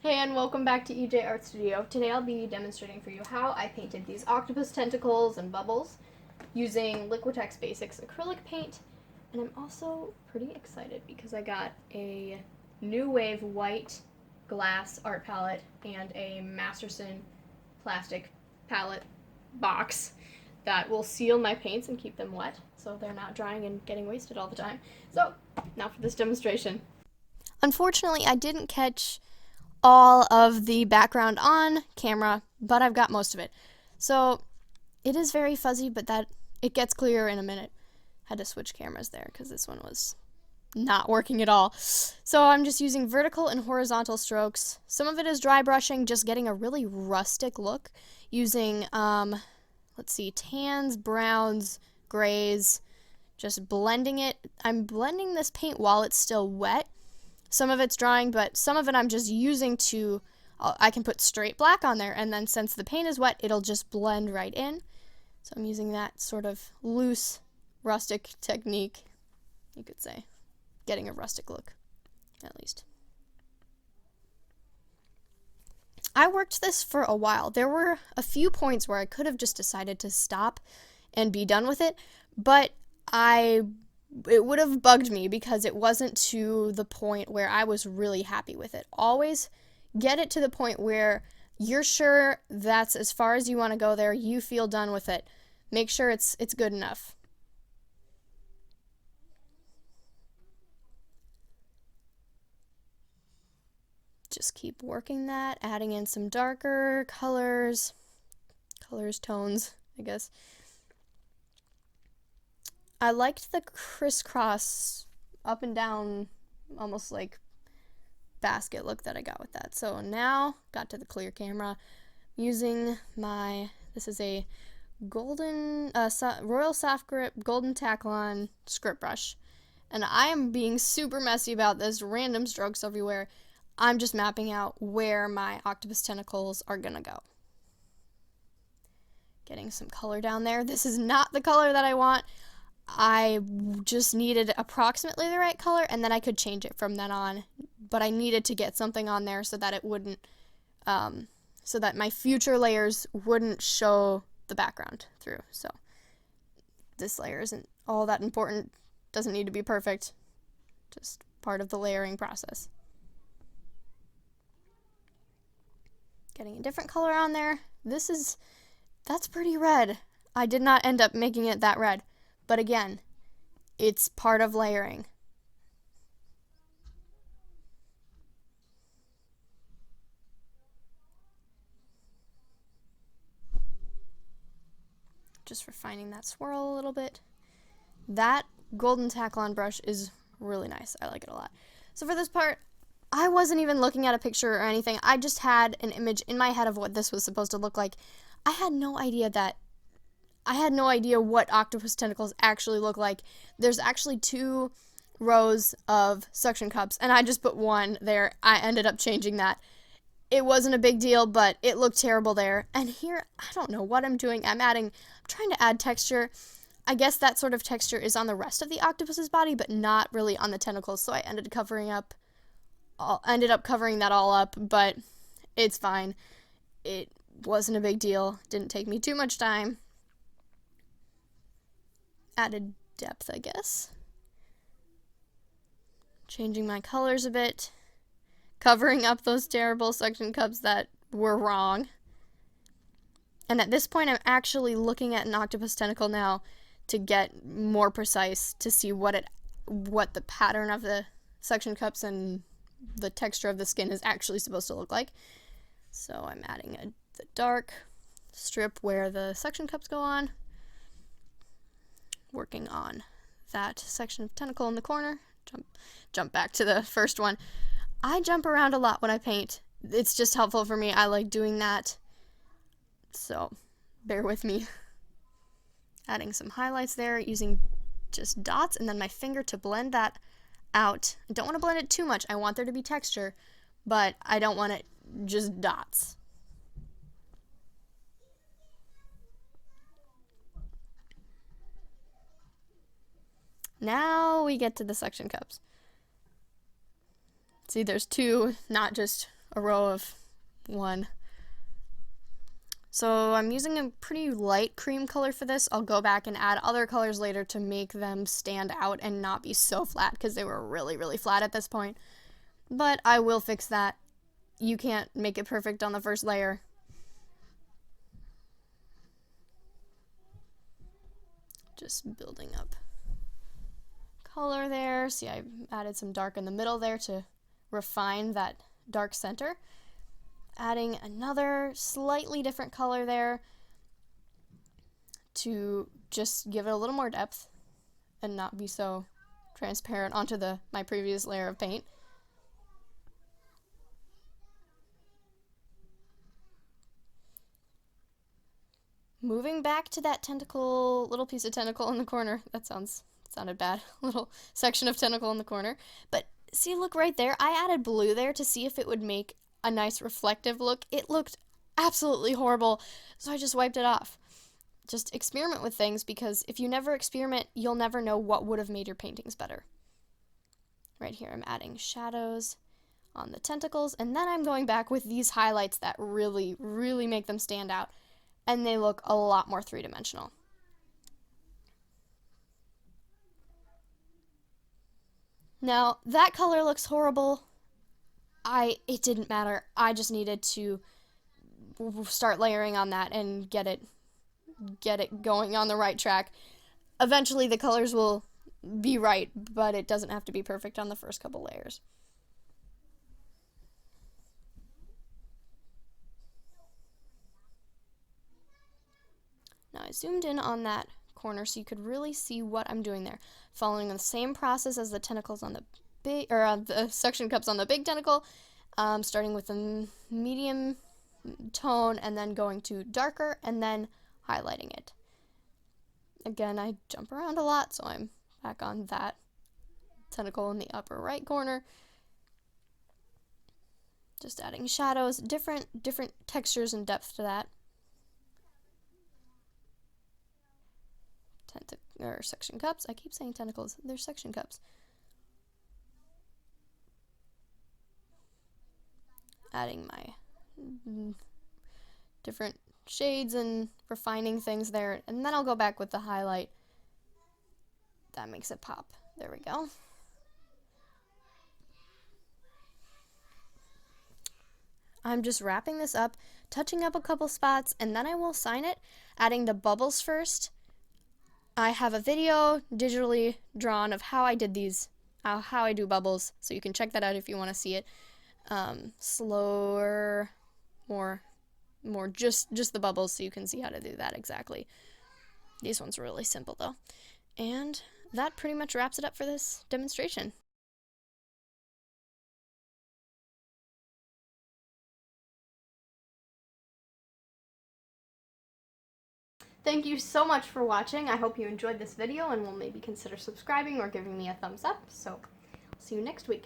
Hey, and welcome back to EJ Art Studio. Today I'll be demonstrating for you how I painted these octopus tentacles and bubbles using Liquitex Basics acrylic paint. And I'm also pretty excited because I got a New Wave white glass art palette and a Masterson plastic palette box that will seal my paints and keep them wet so they're not drying and getting wasted all the time. So, now for this demonstration. Unfortunately, I didn't catch all of the background on camera, but I've got most of it. So it is very fuzzy, but that it gets clearer in a minute. Had to switch cameras there because this one was not working at all. So I'm just using vertical and horizontal strokes. Some of it is dry brushing, just getting a really rustic look using, let's see, tans, browns, grays, just blending it. I'm blending this paint while it's still wet. Some of it's drying, but some of it I'm just using to, I can put straight black on there, and then since the paint is wet, it'll just blend right in. So I'm using that sort of loose, rustic technique, you could say. Getting a rustic look, at least. I worked this for a while. There were a few points where I could have just decided to stop and be done with it, but it would have bugged me because it wasn't to the point where I was really happy with it. Always get it to the point where you're sure that's as far as you want to go there, you feel done with it. Make sure it's good enough. Just keep working that, adding in some darker colors, tones, I guess. I liked the crisscross up and down, almost like basket look that I got with that. So now, got to the clear camera, using this is a golden, Royal Soft Grip Golden Taklon script brush. And I am being super messy about this, random strokes everywhere. I'm just mapping out where my octopus tentacles are gonna go. Getting some color down there. This is not the color that I want. I just needed approximately the right color, and then I could change it from then on. But I needed to get something on there so that it wouldn't, so that my future layers wouldn't show the background through. So this layer isn't all that important. Doesn't need to be perfect. Just part of the layering process. Getting a different color on there. That's pretty red. I did not end up making it that red. But again, it's part of layering. Just refining that swirl a little bit. That golden Taklon brush is really nice. I like it a lot. So for this part, I wasn't even looking at a picture or anything. I just had an image in my head of what this was supposed to look like. I had no idea what octopus tentacles actually look like. There's actually 2 rows of suction cups, and I just put one there. I ended up changing that. It wasn't a big deal, but it looked terrible there. And here, I don't know what I'm doing. I'm trying to add texture. I guess that sort of texture is on the rest of the octopus's body, but not really on the tentacles, so I ended up covering that all up, but it's fine. It wasn't a big deal. Didn't take me too much time. Added depth, I guess. Changing my colors a bit. Covering up those terrible suction cups that were wrong. And at this point, I'm actually looking at an octopus tentacle now to get more precise, to see what the pattern of the suction cups and the texture of the skin is actually supposed to look like. So I'm adding the dark strip where the suction cups go on. Working on that section of tentacle in the corner. Jump back to the first one. I jump around a lot when I paint. It's just helpful for me. I like doing that. So bear with me. Adding some highlights there, using just dots and then my finger to blend that out. I don't want to blend it too much. I want there to be texture, but I don't want it just dots. Now we get to the suction cups. See, there's 2, not just a row of 1. So I'm using a pretty light cream color for this. I'll go back and add other colors later to make them stand out and not be so flat, because they were really, really flat at this point. But I will fix that. You can't make it perfect on the first layer. Just building up color there. See, I added some dark in the middle there to refine that dark center. Adding another slightly different color there to just give it a little more depth and not be so transparent onto my previous layer of paint. Moving back to that tentacle, little piece of tentacle in the corner. That sounded bad. Little section of tentacle in the corner. But see, look right there. I added blue there to see if it would make a nice reflective look. It looked absolutely horrible, so I just wiped it off. Just experiment with things, because if you never experiment, you'll never know what would have made your paintings better. Right here, I'm adding shadows on the tentacles, and then I'm going back with these highlights that really, really make them stand out, and they look a lot more three-dimensional. Now, that color looks horrible. It didn't matter. I just needed to start layering on that and get it going on the right track. Eventually the colors will be right, but it doesn't have to be perfect on the first couple layers. Now I zoomed in on that corner so you could really see what I'm doing there. Following the same process as the tentacles on the the suction cups on the big tentacle, starting with a medium tone and then going to darker and then highlighting it. Again, I jump around a lot, so I'm back on that tentacle in the upper right corner. Just adding shadows, different textures and depth to that. Section cups. I keep saying tentacles. They're section cups. Adding my different shades and refining things there, and then I'll go back with the highlight. That makes it pop. There we go. I'm just wrapping this up, touching up a couple spots, and then I will sign it, adding the bubbles first. I have a video digitally drawn of how I did these, how I do bubbles, so you can check that out if you want to see it. Slower, more just the bubbles, so you can see how to do that exactly. These ones are really simple though. And that pretty much wraps it up for this demonstration. Thank you so much for watching. I hope you enjoyed this video and will maybe consider subscribing or giving me a thumbs up. So, I'll see you next week.